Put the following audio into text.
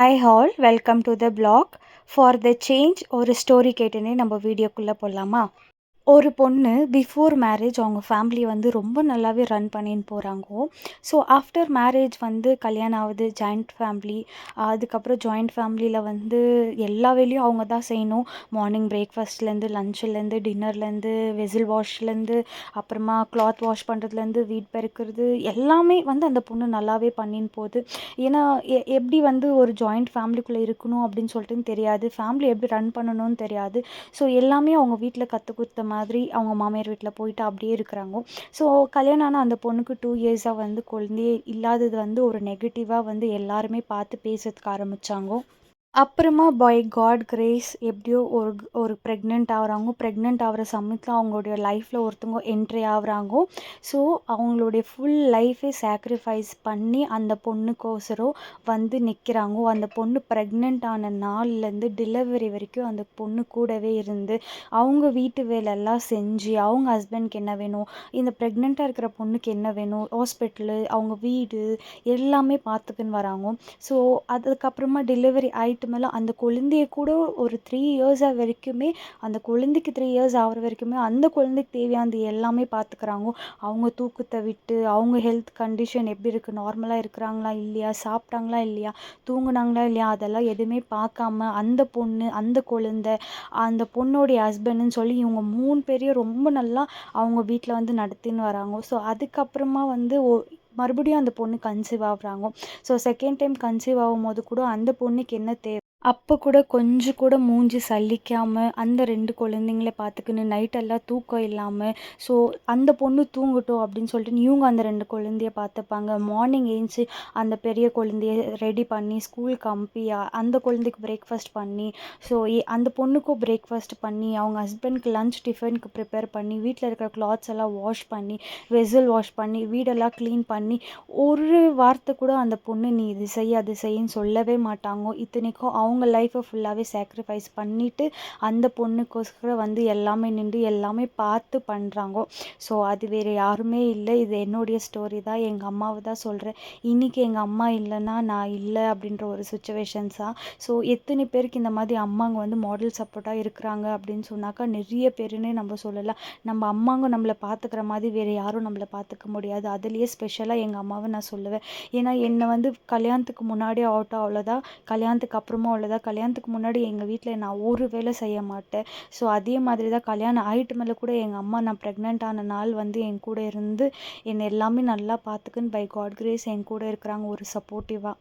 Hi all welcome to the blog for the change ஒரு story கேட்டுனே நம்ம வீடியோக்குள்ளே போகலாமா? ஒரு பொண்ணு பிஃபோர் மேரேஜ் அவங்க ஃபேமிலி வந்து ரொம்ப நல்லாவே ரன் பண்ணின்னு போகிறாங்க. ஸோ ஆஃப்டர் மேரேஜ் வந்து கல்யாணம் ஆகுது, ஜாயிண்ட் ஃபேமிலி. அதுக்கப்புறம் ஜாயிண்ட் ஃபேமிலியில் வந்து எல்லா வேலையும் அவங்க தான் செய்யணும். மார்னிங் பிரேக்ஃபாஸ்ட்லேருந்து லஞ்சுலேருந்து டின்னர்லேருந்து வெசில் வாஷ்லேருந்து அப்புறமா கிளாத் வாஷ் பண்ணுறதுலேருந்து வீட் பெருக்கிறது எல்லாமே வந்து அந்த பொண்ணு நல்லாவே பண்ணின்னு போகுது. ஏன்னா எப்படி வந்து ஒரு ஜாயிண்ட் ஃபேமிலிக்குள்ளே இருக்கணும் அப்படின்னு சொல்லிட்டுன்னு தெரியாது, ஃபேமிலி எப்படி ரன் பண்ணணும்னு தெரியாது. ஸோ எல்லாமே அவங்க வீட்டில் கற்றுக் கொடுத்த மாதிரி அவங்க மாமியார் வீட்டில் போயிட்டு அப்படியே இருக்கிறாங்க. ஸோ கல்யாணம் ஆன அந்த பொண்ணுக்கு 2 இயர்ஸாக வந்து குழந்தையே இல்லாதது வந்து ஒரு நெகட்டிவாக வந்து எல்லாருமே பார்த்து பேசுறதுக்கு ஆரம்பித்தாங்க. அப்புறமா பை காட் கிரேஸ் எப்படியோ ஒரு ஒரு ப்ரெக்னென்ட் ஆகுறாங்க. ப்ரெக்னென்ட் ஆகிற சமயத்தில் அவங்களுடைய லைஃப்பில் ஒருத்தவங்க என்ட்ரி ஆகுறாங்க. ஸோ அவங்களுடைய ஃபுல் லைஃபே சாக்ரிஃபைஸ் பண்ணி அந்த பொண்ணுக்கோசரம் வந்து நிற்கிறாங்க. அந்த பொண்ணு ப்ரெக்னென்ட் ஆன நாள்லேருந்து டெலிவரி வரைக்கும் அந்த பொண்ணு கூடவே இருந்து அவங்க வீட்டு வேலையெல்லாம் செஞ்சு அவங்க ஹஸ்பண்ட்க்கு என்ன வேணும், இந்த ப்ரெக்னெண்ட்டாக இருக்கிற பொண்ணுக்கு என்ன வேணும், ஹாஸ்பிட்டலு, அவங்க வீடு எல்லாமே பார்த்துக்குன்னு வராங்க. ஸோ அதுக்கப்புறமா டெலிவரி ஆயிட்டு மேலே அந்த குழந்தைய கூட ஒரு 3 இயர்ஸாக வரைக்குமே அந்த குழந்தைக்கு 3 இயர்ஸ் ஆகிற வரைக்குமே அந்த குழந்தைக்கு தேவையானது எல்லாமே பார்த்துக்கிறாங்க. அவங்க தூக்கத்தை விட்டு அவங்க ஹெல்த் கண்டிஷன் எப்படி இருக்குது, நார்மலாக இருக்கிறாங்களா இல்லையா, சாப்பிட்டாங்களா இல்லையா, தூங்குனாங்களா இல்லையா, அதெல்லாம் எதுவுமே பார்க்காம அந்த பொண்ணு அந்த குழந்தை அந்த பொண்ணோடைய ஹஸ்பண்டுன்னு சொல்லி இவங்க 3 பேரையும் ரொம்ப நல்லா அவங்க வீட்டில் வந்து நடத்தின்னு வராங்க. ஸோ அதுக்கப்புறமா வந்து மறுபடியும் அந்த பொண்ணு கன்சீவ் ஆகுறாங்க. ஸோ செகண்ட் டைம் கன்சீவ் ஆகும்போது கூட அந்த பொண்ணுக்கு என்ன தேவை, அப்போ கூட கொஞ்சம் கூட மூஞ்சி சலிக்காமல் அந்த 2 குழந்தைங்கள பார்த்துக்கின்னு நைட்டெல்லாம் தூக்கம் இல்லாமல், ஸோ அந்த பொண்ணு தூங்கட்டும் அப்படின்னு சொல்லிட்டு இவங்க அந்த 2 குழந்தைய பார்த்துப்பாங்க. மார்னிங் ஏஞ்சி அந்த பெரிய குழந்தைய ரெடி பண்ணி ஸ்கூலுக்கு அனுப்பி அந்த குழந்தைக்கு பிரேக்ஃபாஸ்ட் பண்ணி, ஸோ அந்த பொண்ணுக்கும் பிரேக்ஃபாஸ்ட் பண்ணி அவங்க ஹஸ்பண்ட்க்கு லன்ச் டிஃபனுக்கு ப்ரிப்பேர் பண்ணி வீட்டில் இருக்கிற கிளாத்ஸ் எல்லாம் வாஷ் பண்ணி வெசல் வாஷ் பண்ணி வீடெல்லாம் க்ளீன் பண்ணி ஒரு வார்த்தை கூட அந்த பொண்ணு நீ இது செய் அது செய்யின்னு சொல்லவே மாட்டாங்க. இத்தனைக்கும் அவங்க லைஃப்பை ஃபுல்லாகவே சாக்ரிஃபைஸ் பண்ணிவிட்டு அந்த பொண்ணுக்கோசரம் வந்து எல்லாமே நின்று எல்லாமே பார்த்து பண்ணுறாங்க. ஸோ அது வேறு யாருமே இல்லை, இது என்னுடைய ஸ்டோரி தான், எங்கள் அம்மாவை தான் சொல்கிறேன். இன்றைக்கி எங்கள் அம்மா இல்லைன்னா நான் இல்லை அப்படின்ற ஒரு சுச்சுவேஷன்ஸாக. ஸோ எத்தனை பேருக்கு இந்த மாதிரி அம்மாங்க வந்து மாடல் சப்போர்ட்டாக இருக்கிறாங்க அப்படின்னு சொன்னாக்கா நிறைய பேருன்னே நம்ம சொல்லலாம். நம்ம அம்மாங்க நம்மளை பார்த்துக்கிற மாதிரி வேறு யாரும் நம்மளை பார்த்துக்க முடியாது. அதுலேயே ஸ்பெஷலாக எங்கள் அம்மாவை நான் சொல்லுவேன். ஏன்னா என்னை வந்து கல்யாணத்துக்கு முன்னாடியே ஆகட்டும் அவ்வளோதான், கல்யாணத்துக்கு அப்புறமா அவ்வளோதான். கல்யாணத்துக்கு முன்னாடி எங்கள் வீட்டில் நான் ஒரு வேலை செய்ய மாட்டேன். ஸோ அதே மாதிரி தான் கல்யாணம் ஆகிட்டு மேலே கூட எங்கள் அம்மா நான் ப்ரெக்னென்ட் ஆன நாள் வந்து என் கூட இருந்து என்னை எல்லாமே நல்லா பார்த்துக்குன்னு பை காட் கிரேஸ் என் கூட இருக்கிறாங்க ஒரு சப்போர்ட்டிவாக.